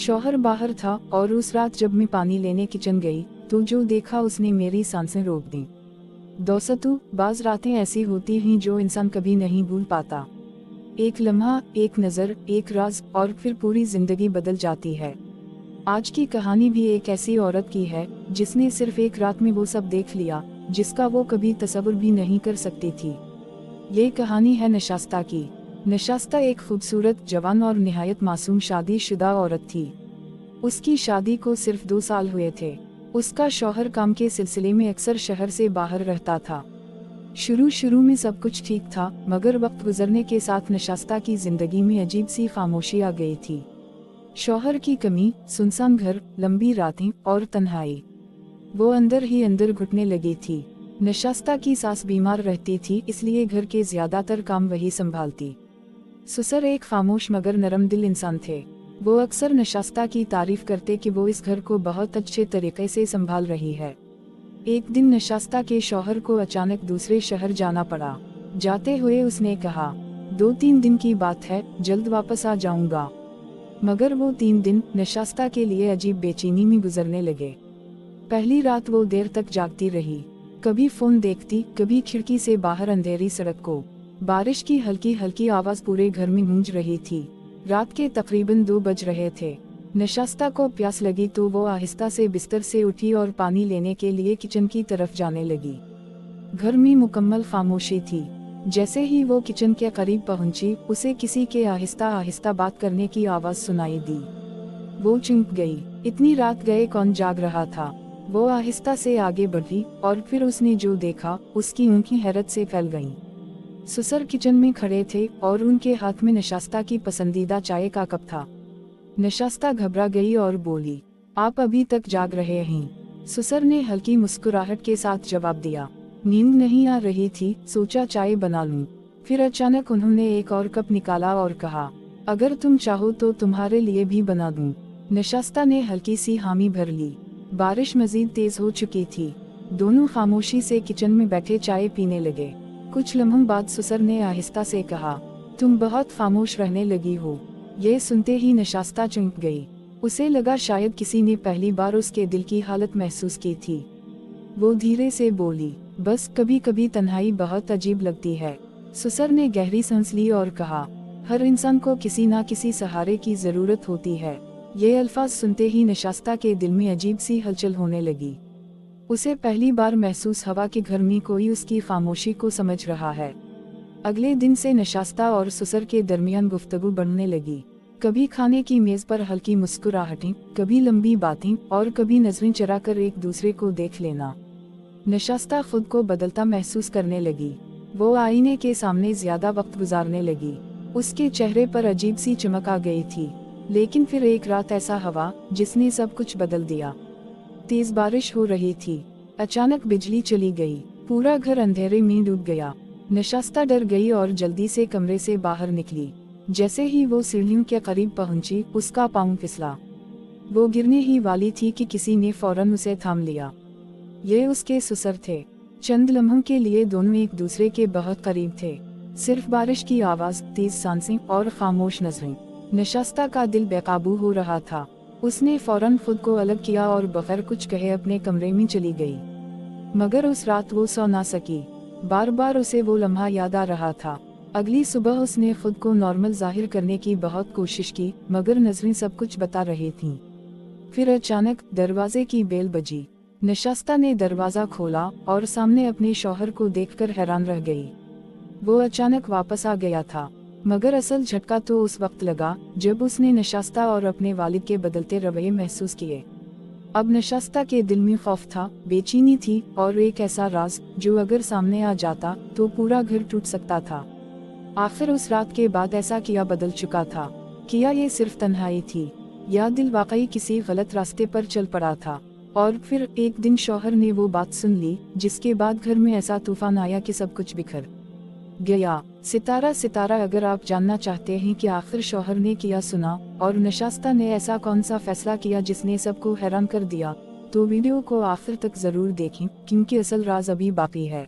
शौहर बाहर था और उस रात जब मैं पानी लेने किचन गई तो जो देखा उसने मेरी सांसें रोक दी। दोस्तों, बाज रातें ऐसी होती हैं जो इंसान कभी नहीं भूल पाता। एक लम्हा, एक नज़र, एक राज और फिर पूरी जिंदगी बदल जाती है। आज की कहानी भी एक ऐसी औरत की है जिसने सिर्फ एक रात में वो सब देख लिया जिसका वो कभी तसव्वुर भी नहीं कर सकती थी। ये कहानी है नशास्ता की। नशास्ता एक खूबसूरत, जवान और निहायत मासूम शादीशुदा औरत थी। उसकी शादी को सिर्फ 2 साल हुए थे। उसका शौहर काम के सिलसिले में अक्सर शहर से बाहर रहता था। शुरू में सब कुछ ठीक था, मगर वक्त गुजरने के साथ नशास्ता की जिंदगी में अजीब सी खामोशी आ गई थी। शौहर की कमी, सुनसान घर, लंबी रातें और तन्हाई। वो अंदर ही अंदर घुटने लगी थी। नशास्ता की सास बीमार रहती थी, इसलिए घर के ज्यादातर काम वही संभालती। ससुर एक खामोश मगर नरम दिल इंसान थे। वो अक्सर नशास्ता की तारीफ करते कि वो इस घर को बहुत अच्छे तरीके से संभाल रही है। एक दिन नशास्ता के शौहर को अचानक दूसरे शहर जाना पड़ा। जाते हुए उसने कहा, 2-3 दिन की बात है, जल्द वापस आ जाऊंगा। मगर वो 3 दिन नशास्ता के लिए अजीब बेचैनी में गुजरने लगे। पहली रात वो देर तक जागती रही, कभी फोन देखती, कभी खिड़की से बाहर अंधेरी सड़क को। बारिश की हल्की हल्की आवाज पूरे घर में गूंज रही थी। रात के तकरीबन 2 बज रहे थे। नशास्ता को प्यास लगी तो वो आहिस्ता से बिस्तर से उठी और पानी लेने के लिए किचन की तरफ जाने लगी। घर में मुकम्मल खामोशी थी। जैसे ही वो किचन के करीब पहुंची, उसे किसी के आहिस्ता आहिस्ता बात करने की आवाज सुनाई दी। वो चौंक गई। इतनी रात गए कौन जाग रहा था? वो आहिस्ता से आगे बढ़ी और फिर उसने जो देखा उसकी आंखें हैरत से फैल गईं। ससुर किचन में खड़े थे और उनके हाथ में नशास्ता की पसंदीदा चाय का कप था। नशास्ता घबरा गई और बोली, आप अभी तक जाग रहे हैं? ससुर ने हल्की मुस्कुराहट के साथ जवाब दिया, नींद नहीं आ रही थी, सोचा चाय बना लूं। फिर अचानक उन्होंने एक और कप निकाला और कहा, अगर तुम चाहो तो तुम्हारे लिए भी बना दूं। नशास्ता ने हल्की सी हामी भर ली। बारिश मजीद तेज हो चुकी थी। दोनों खामोशी से किचन में बैठे चाय पीने लगे। कुछ लम्हों बाद ससुर ने आहिस्ता से कहा, तुम बहुत खामोश रहने लगी हो। ये सुनते ही नशास्ता चौंक गई। उसे लगा शायद किसी ने पहली बार उसके दिल की हालत महसूस की थी। वो धीरे से बोली, बस कभी कभी तन्हाई बहुत अजीब लगती है। ससुर ने गहरी सांस ली और कहा, हर इंसान को किसी ना किसी सहारे की जरूरत होती है। ये अल्फाज सुनते ही नशास्ता के दिल में अजीब सी हलचल होने लगी। उसे पहली बार महसूस हुआ कि घर में कोई उसकी खामोशी को समझ रहा है। अगले दिन से नशास्ता और ससुर के दरमियान गुफ्तगू बढ़ने लगी। कभी खाने की मेज पर हल्की मुस्कुराहटें, कभी लंबी बातें और कभी नजरें चुराकर एक दूसरे को देख लेना। नशास्ता खुद को बदलता महसूस करने लगी। वो आईने के सामने ज्यादा वक्त गुजारने लगी। उसके चेहरे पर अजीब सी चमक आ गई थी। लेकिन फिर एक रात ऐसा हुआ जिसने सब कुछ बदल दिया। तेज बारिश हो रही थी। अचानक बिजली चली गई। पूरा घर अंधेरे में डूब गया। नशास्ता डर गई और जल्दी से कमरे से बाहर निकली। जैसे ही वो सीढ़ियों के करीब पहुंची, उसका पांव फिसला। वो गिरने ही वाली थी कि किसी ने फौरन उसे थाम लिया। ये उसके ससुर थे। चंद लम्हों के लिए दोनों एक दूसरे के बहुत करीब थे। सिर्फ बारिश की आवाज, तेज सांसें और खामोश नजरें। नशास्ता का दिल बेकाबू हो रहा था। उसने फौरन खुद को अलग किया और बगैर कुछ कहे अपने कमरे में चली गई। मगर उस रात वो सो ना सकी। बार बार उसे वो लम्हा याद आ रहा था। अगली सुबह उसने खुद को नॉर्मल जाहिर करने की बहुत कोशिश की, मगर नजरें सब कुछ बता रही थीं। फिर अचानक दरवाजे की बेल बजी। नशास्ता ने दरवाजा खोला और सामने अपने शौहर को देखकर हैरान रह गई। वो अचानक वापस आ गया था, मगर असल झटका तो उस वक्त लगा जब उसने नशास्ता और अपने वालिद के बदलते रवैये महसूस किए। अब नशास्ता के दिल में खौफ था, बेचैनी थी और एक ऐसा राज जो अगर सामने आ जाता तो पूरा घर टूट सकता था। आखिर उस रात के बाद ऐसा क्या बदल चुका था? क्या ये सिर्फ तन्हाई थी या दिल वाकई किसी गलत रास्ते पर चल पड़ा था? और फिर एक दिन शौहर ने वो बात सुन ली जिसके बाद घर में ऐसा तूफान आया कि सब कुछ बिखर गया। सितारा अगर आप जानना चाहते हैं कि आखिर शौहर ने क्या सुना और नशास्ता ने ऐसा कौन सा फैसला किया जिसने सबको हैरान कर दिया, तो वीडियो को आखिर तक जरूर देखें, क्योंकि असल राज अभी बाकी है।